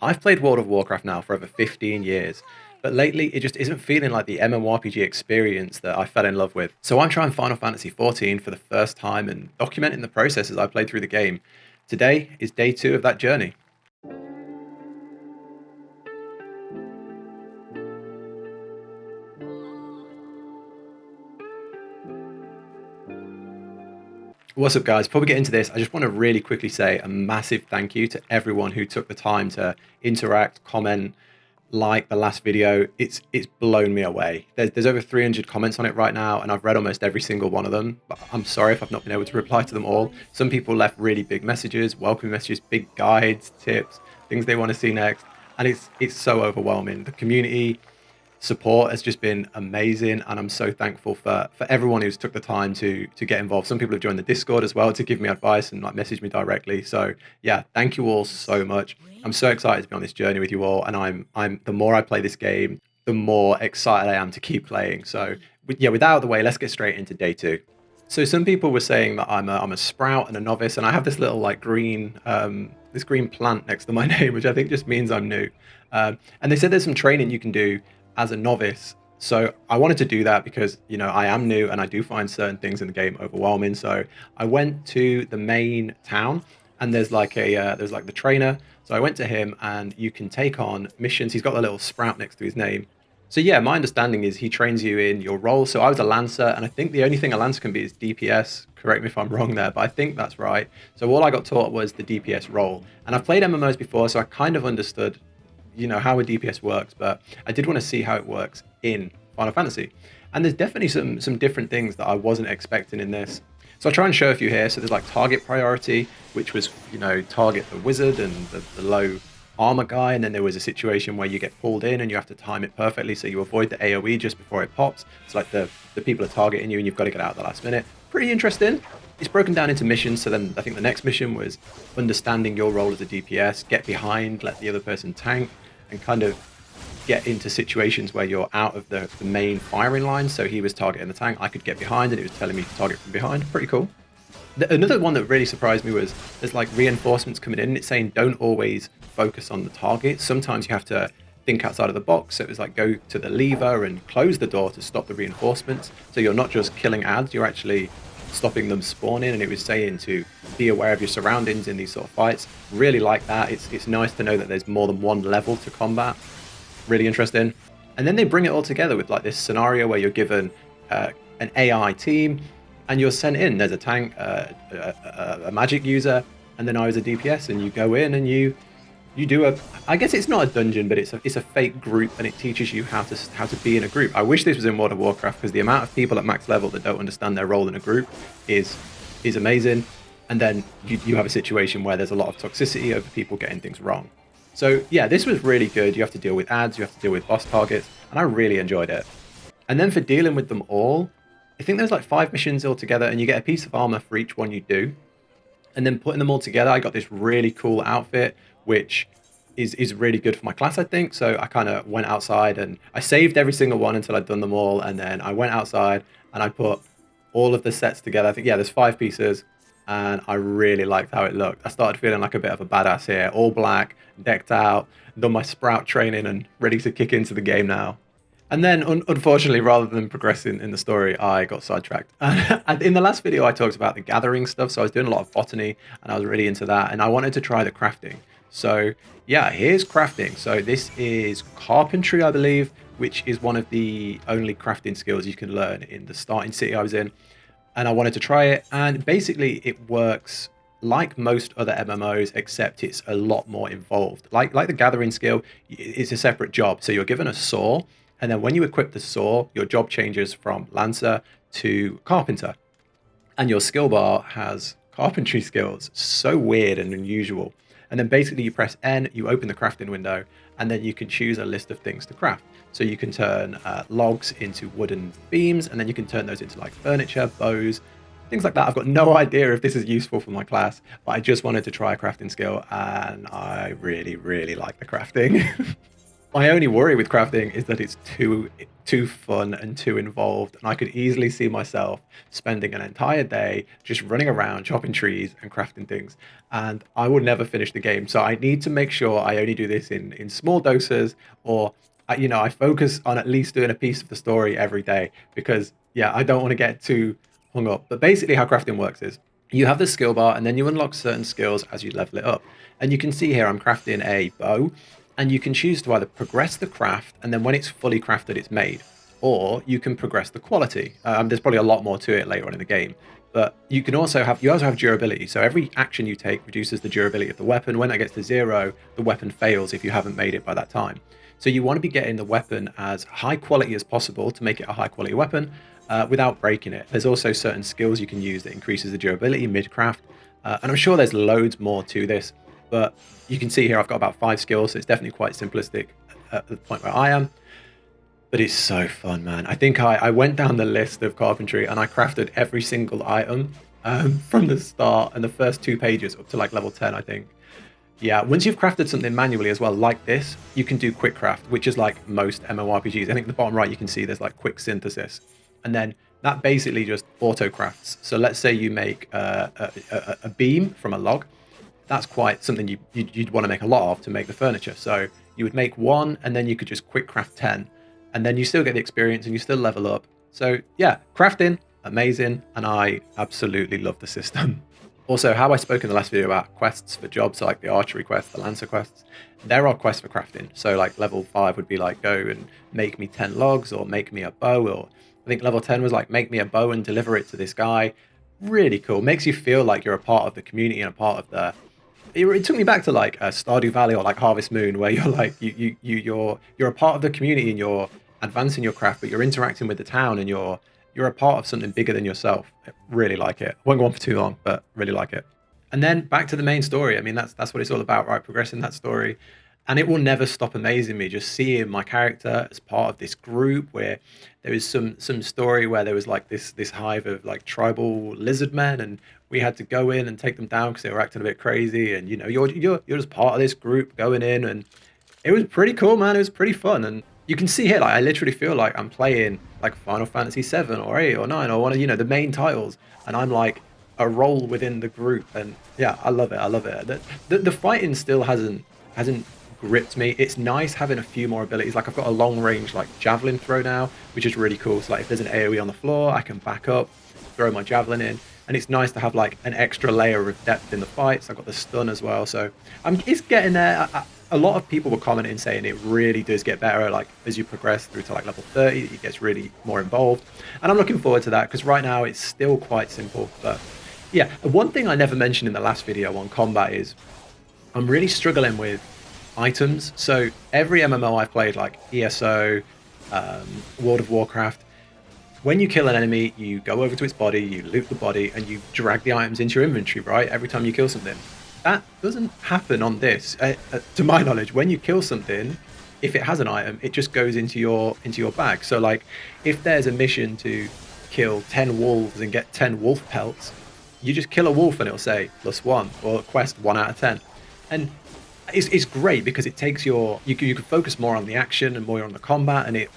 I've played World of Warcraft now for over 15 years, but lately it just isn't feeling like the MMORPG experience that I fell in love with. So I'm trying Final Fantasy XIV for the first time and documenting the process as I played through the game. Today is day 2 of that journey. What's up, guys? Before we get into this, I just want to really quickly say a massive thank you to everyone who took the time to interact, comment, like the last video. It's blown me away. There's over 300 comments on it right now, and I've read almost every single one of them. But I'm sorry if I've not been able to reply to them all. Some people left really big messages, welcome messages, big guides, tips, things they want to see next, and it's so overwhelming. The community support has just been amazing, and I'm so thankful for everyone who's took the time to get involved. Some people have joined the Discord as well to give me advice and like message me directly. So yeah, thank you all so much. I'm so excited to be on this journey with you all, and I'm the more I play this game, the more excited I am to keep playing. So yeah, with that out of the way, let's get straight into day 2. So some people were saying that I'm a sprout and a novice, and I have this little like green this green plant next to my name, which I think just means I'm new. And they said there's some training you can do as a novice. So I wanted to do that because, you know, I am new and I do find certain things in the game overwhelming. So I went to the main town, and there's like there's like the trainer. So I went to him, and you can take on missions. He's got a little sprout next to his name. So yeah, my understanding is he trains you in your role. So I was a lancer, and I think the only thing a lancer can be is DPS. Correct me if I'm wrong there, but I think that's right. So all I got taught was the DPS role. And I've played MMOs before, so I kind of understood, you know, how a DPS works, but I did want to see how it works in Final Fantasy. And there's definitely some different things that I wasn't expecting in this. So I'll try and show a few here. So there's like target priority, which was, you know, target the wizard and the low armor guy. And then there was a situation where you get pulled in and you have to time it perfectly so you avoid the AoE just before it pops. It's like the people are targeting you and you've got to get out at the last minute. Pretty interesting. It's broken down into missions. So then I think the next mission was understanding your role as a DPS, get behind, let the other person tank, and kind of get into situations where you're out of the main firing line. So he was targeting the tank, I could get behind, and it was telling me to target from behind. Pretty cool. Another one that really surprised me was there's like reinforcements coming in, and it's saying don't always focus on the target. Sometimes you have to think outside of the box. So it was like go to the lever and close the door to stop the reinforcements. So you're not just killing ads, you're actually stopping them spawning. And it was saying to be aware of your surroundings in these sort of fights. Really like that. It's nice to know that there's more than one level to combat. Really interesting. And then they bring it all together with like this scenario where you're given an AI team and you're sent in. There's a tank, a magic user, and then I was a DPS, and you go in and you do I guess it's not a dungeon, but it's a fake group, and it teaches you how to be in a group. I wish this was in World of Warcraft, because the amount of people at max level that don't understand their role in a group is amazing. And then you have a situation where there's a lot of toxicity over people getting things wrong. So yeah, this was really good. You have to deal with ads, you have to deal with boss targets, and I really enjoyed it. And then for dealing with them all, I think there's like 5 missions altogether, and you get a piece of armor for each one you do. And then putting them all together, I got this really cool outfit, which is really good for my class, I think. So I kind of went outside and I saved every single one until I'd done them all. And then I went outside and I put all of the sets together. I think, yeah, there's 5 pieces, and I really liked how it looked. I started feeling like a bit of a badass here, all black, decked out, done my sprout training and ready to kick into the game now. And then, unfortunately, rather than progressing in the story, I got sidetracked. And in the last video, I talked about the gathering stuff. So I was doing a lot of botany, and I was really into that. And I wanted to try the crafting. So yeah, here's crafting. So this is Carpentry, I believe, which is one of the only crafting skills you can learn in the starting city I was in. And I wanted to try it. And basically, it works like most other MMOs, except it's a lot more involved. Like the gathering skill, it's a separate job. So you're given a saw. And then when you equip the saw, your job changes from Lancer to Carpenter. And your skill bar has carpentry skills. So weird and unusual. And then basically you press N, you open the crafting window, and then you can choose a list of things to craft. So you can turn logs into wooden beams, and then you can turn those into like furniture, bows, things like that. I've got no idea if this is useful for my class, but I just wanted to try a crafting skill, and I really, really like the crafting. My only worry with crafting is that it's too too fun and too involved, and I could easily see myself spending an entire day just running around chopping trees and crafting things, and I would never finish the game. So I need to make sure I only do this in small doses, or I focus on at least doing a piece of the story every day, because yeah, I don't want to get too hung up. But basically how crafting works is you have the skill bar, and then you unlock certain skills as you level it up. And you can see here I'm crafting a bow, and you can choose to either progress the craft, and then when it's fully crafted, it's made, or you can progress the quality. There's probably a lot more to it later on in the game, but you also have durability. So every action you take reduces the durability of the weapon. When that gets to 0, the weapon fails if you haven't made it by that time. So you want to be getting the weapon as high quality as possible to make it a high quality weapon without breaking it. There's also certain skills you can use that increases the durability mid-craft, and I'm sure there's loads more to this. But you can see here I've got about 5 skills, so it's definitely quite simplistic at the point where I am. But it's so fun, man. I think I went down the list of Carpentry and I crafted every single item from the start and the first 2 pages up to like level 10, I think. Yeah, once you've crafted something manually as well, like this, you can do quick craft, which is like most MMORPGs. I think at the bottom right you can see there's like quick synthesis. And then that basically just auto crafts. So let's say you make a beam from a log. That's quite something you'd want to make a lot of to make the furniture. So you would make 1, and then you could just quick craft 10, and then you still get the experience and you still level up. So yeah, crafting, amazing, and I absolutely love the system. Also, how I spoke in the last video about quests for jobs, like the archery quests, the lancer quests, there are quests for crafting. So like level 5 would be like, go and make me 10 logs, or make me a bow, or I think level 10 was like, make me a bow and deliver it to this guy. Really cool. Makes you feel like you're a part of the community and a part of the... It took me back to like Stardew Valley or like Harvest Moon, where you're like you're a part of the community and you're advancing your craft, but you're interacting with the town and you're a part of something bigger than yourself. I really like it. Won't go on for too long, but really like it. And then back to the main story. I mean, that's what it's all about, right? Progressing that story. And it will never stop amazing me, just seeing my character as part of this group, where there was some story where there was like this hive of like tribal lizard men, and we had to go in and take them down because they were acting a bit crazy. And you're just part of this group going in, and it was pretty cool, man. It was pretty fun. And you can see here, like I literally feel like I'm playing like Final Fantasy 7 or 8 or 9 or one of the main titles, and I'm like a role within the group. And yeah, I love it. I love it. The fighting still hasn't gripped me. It's nice having a few more abilities. Like I've got a long range like javelin throw now, which is really cool. So like if there's an AoE on the floor, I can back up, throw my javelin in, and it's nice to have like an extra layer of depth in the fights. I've got the stun as well, so it's getting there. A lot of people were commenting saying it really does get better, like as you progress through to like level 30, it gets really more involved, and I'm looking forward to that, because right now it's still quite simple. But yeah, one thing I never mentioned in the last video on combat is I'm really struggling with items. So every MMO I've played, like ESO, World of Warcraft, when you kill an enemy, you go over to its body, you loot the body, and you drag the items into your inventory, right? Every time you kill something. That doesn't happen on this. To my knowledge, when you kill something, if it has an item, it just goes into your bag. So like, if there's a mission to kill 10 wolves and get 10 wolf pelts, you just kill a wolf and it'll say +1, or quest 1 out of 10. And it's great because it takes you can focus more on the action and more on the combat, and it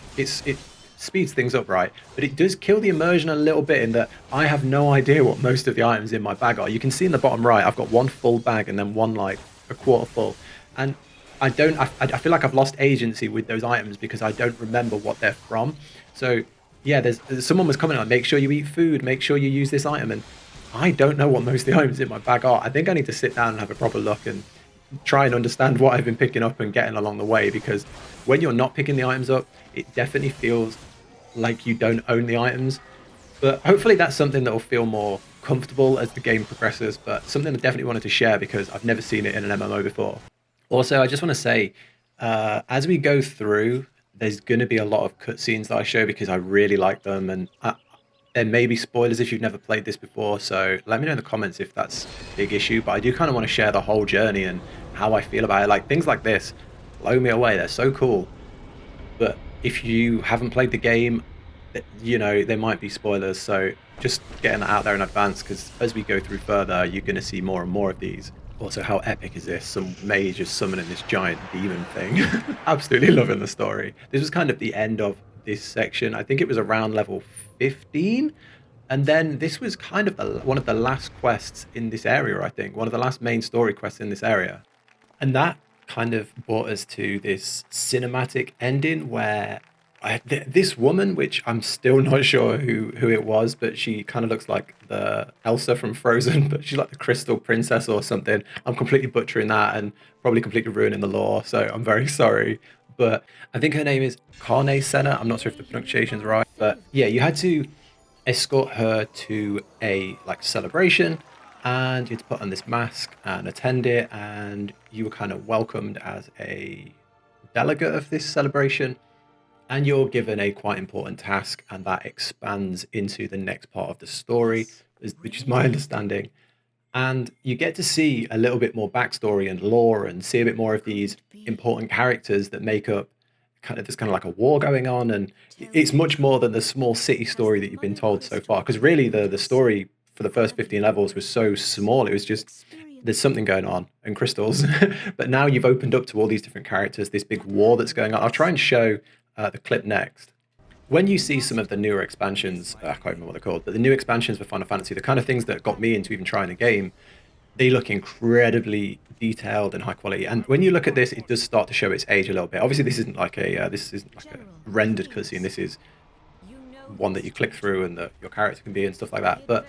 speeds things up, right? But it does kill the immersion a little bit, in that I have no idea what most of the items in my bag are. You can see in the bottom right, I've got one full bag and then one like a quarter full, and I feel like I've lost agency with those items because I don't remember what they're from. So yeah, there's someone was commenting like, make sure you eat food, make sure you use this item, and I don't know what most of the items in my bag are. I think I need to sit down and have a proper look and try and understand what I've been picking up and getting along the way, because when you're not picking the items up, it definitely feels like you don't own the items. But hopefully that's something that will feel more comfortable as the game progresses, but something I definitely wanted to share because I've never seen it in an MMO before. Also, I just want to say, as we go through, there's going to be a lot of cutscenes that I show because I really like them, and there may be spoilers if you've never played this before, so let me know in the comments if that's a big issue. But I do kind of want to share the whole journey and how I feel about it. Like, things like this blow me away. They're so cool. But if you haven't played the game, there might be spoilers, so just getting that out there in advance, because as we go through further, you're going to see more and more of these. Also, how epic is this? Some mage is summoning this giant demon thing. Absolutely loving the story. This was kind of the end of this section. I think it was around level 15. And then this was kind of one of the last quests in this area, I think. One of the last main story quests in this area. And that kind of brought us to this cinematic ending where this woman, which I'm still not sure who it was, but she kind of looks like the Elsa from Frozen, but she's like the Crystal Princess or something. I'm completely butchering that and probably completely ruining the lore, so I'm very sorry. But I think her name is Carne Senna. I'm not sure if the pronunciation's right, but yeah, you had to escort her to a like celebration, and you had to put on this mask and attend it, and you were kind of welcomed as a delegate of this celebration, and you're given a quite important task, and that expands into the next part of the story, which is my understanding. And you get to see a little bit more backstory and lore and see a bit more of these important characters that make up there's kind of like a war going on, and it's much more than the small city story that you've been told so far, because really the story for the first 15 levels was so small. It was just there's something going on and crystals. But now you've opened up to all these different characters, this big war that's going on. I'll try and show the clip next. When you see some of the newer expansions, I can't remember what they're called, but the new expansions for Final Fantasy, the kind of things that got me into even trying the game, they look incredibly detailed and high quality. And when you look at this, it does start to show its age a little bit. Obviously, this isn't like a rendered cutscene. This is one that you click through and that your character can be and stuff like that. But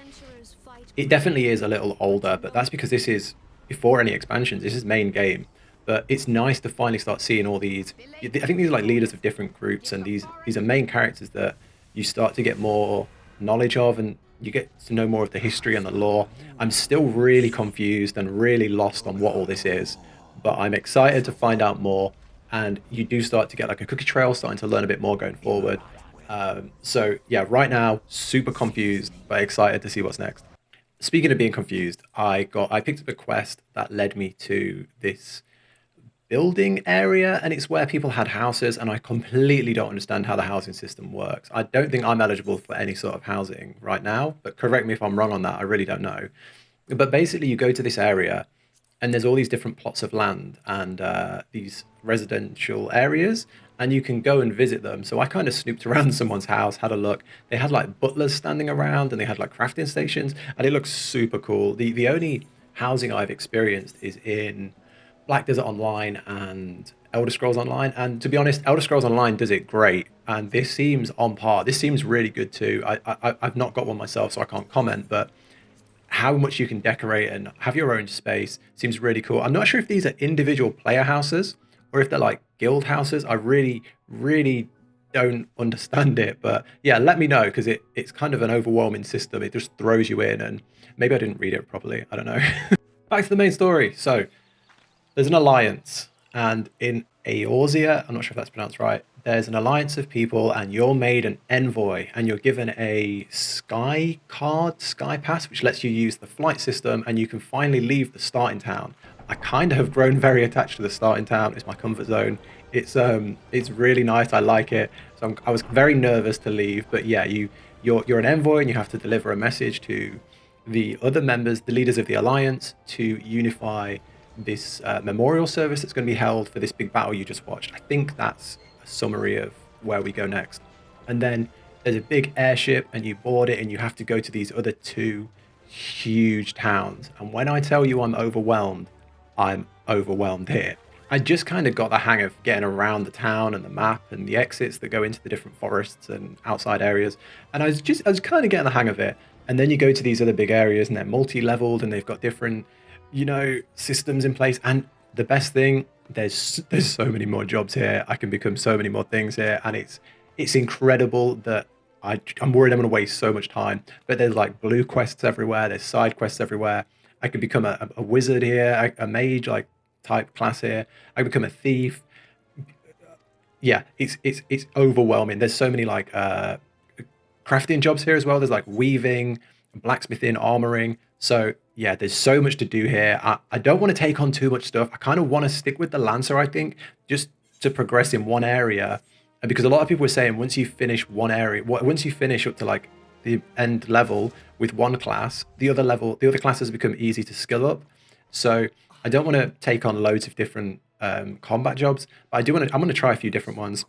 it definitely is a little older. But that's because this is before any expansions. This is main game. But it's nice to finally start seeing all these. I think these are like leaders of different groups, and these are main characters that you start to get more knowledge of, and you get to know more of the history and the lore. I'm still really confused and really lost on what all this is, but I'm excited to find out more. And you do start to get like a cookie trail, starting to learn a bit more going forward. So yeah, right now, super confused, but excited to see what's next. Speaking of being confused, I picked up a quest that led me to this building area, and it's where people had houses, and I completely don't understand how the housing system works. I don't think I'm eligible for any sort of housing right now, but correct me if I'm wrong on that. I really don't know. But basically, you go to this area, and there's all these different plots of land and these residential areas, and you can go and visit them. So I kind of snooped around someone's house, had a look. They had like butlers standing around, and they had like crafting stations, and it looks super cool. The only housing I've experienced is in Black Desert Online and Elder Scrolls Online. And to be honest, Elder Scrolls Online does it great. And this seems on par. This seems really good too. I've not got one myself, so I can't comment, but how much you can decorate and have your own space seems really cool. I'm not sure if these are individual player houses or if they're like guild houses. I really, really don't understand it. But yeah, let me know, because it's kind of an overwhelming system. It just throws you in, and maybe I didn't read it properly. I don't know. Back to the main story. So there's an alliance, and in Eorzea, I'm not sure if that's pronounced right, there's an alliance of people, and you're made an envoy, and you're given a sky pass, which lets you use the flight system, and you can finally leave the starting town. I kind of have grown very attached to the starting town. It's my comfort zone. It's really nice. I like it. So I was very nervous to leave, but yeah, you're an envoy, and you have to deliver a message to the other members, the leaders of the alliance, to unify this memorial service that's going to be held for this big battle you just watched. I think that's a summary of where we go next. And then there's a big airship, and you board it, and you have to go to these other two huge towns. And when I tell you I'm overwhelmed here. I just kind of got the hang of getting around the town and the map and the exits that go into the different forests and outside areas. And I was kind of getting the hang of it. And then you go to these other big areas, and they're multi-leveled, and they've got different systems in place. And the best thing, there's so many more jobs here. I can become so many more things here, and it's incredible that I'm worried I'm going to waste so much time. But there's like blue quests everywhere. There's side quests everywhere. I could become a wizard here, a mage like type class here. I could become a thief. Yeah, it's overwhelming. There's so many like crafting jobs here as well. There's like weaving, blacksmithing, armoring. So yeah, there's so much to do here. I don't want to take on too much stuff. I kind of want to stick with the Lancer, I think, just to progress in one area. And because a lot of people were saying once you finish one area, once you finish up to like the end level with one class, the other classes become easy to skill up. So I don't want to take on loads of different combat jobs, but I'm going to try a few different ones.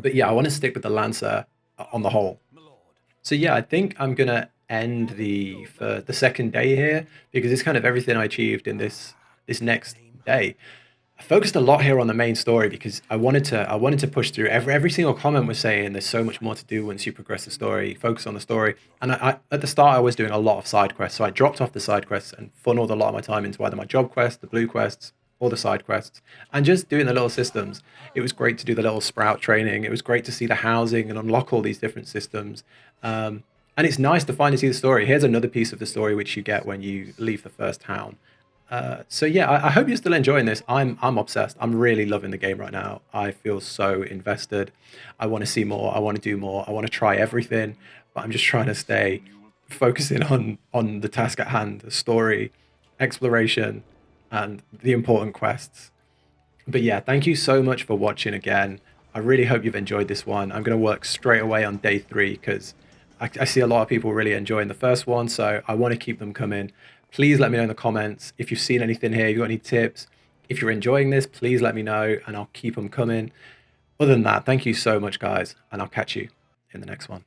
But yeah, I want to stick with the Lancer on the whole. So yeah, I think I'm gonna end for the second day here because it's kind of everything I achieved in this next day. I focused a lot here on the main story because I wanted to push through. Every single comment was saying there's so much more to do once you progress the story. Focus on the story. And I at the start I was doing a lot of side quests, so I dropped off the side quests and funneled a lot of my time into either my job quests, the blue quests, or the side quests, and just doing the little systems. It was great to do the little sprout training. It was great to see the housing and unlock all these different systems. Um, and it's nice to finally see the story. Here's another piece of the story which you get when you leave the first town. So yeah, I hope you're still enjoying this. I'm obsessed. I'm really loving the game right now. I feel so invested. I want to see more. I want to do more. I want to try everything, but I'm just trying to stay focusing on the task at hand, the story, exploration, and the important quests. But yeah, thank you so much for watching again. I really hope you've enjoyed this one. I'm going to work straight away on day 3 because I see a lot of people really enjoying the first one, so I want to keep them coming. Please let me know in the comments if you've seen anything here, if you've got any tips. If you're enjoying this, please let me know and I'll keep them coming. Other than that, thank you so much, guys, and I'll catch you in the next one.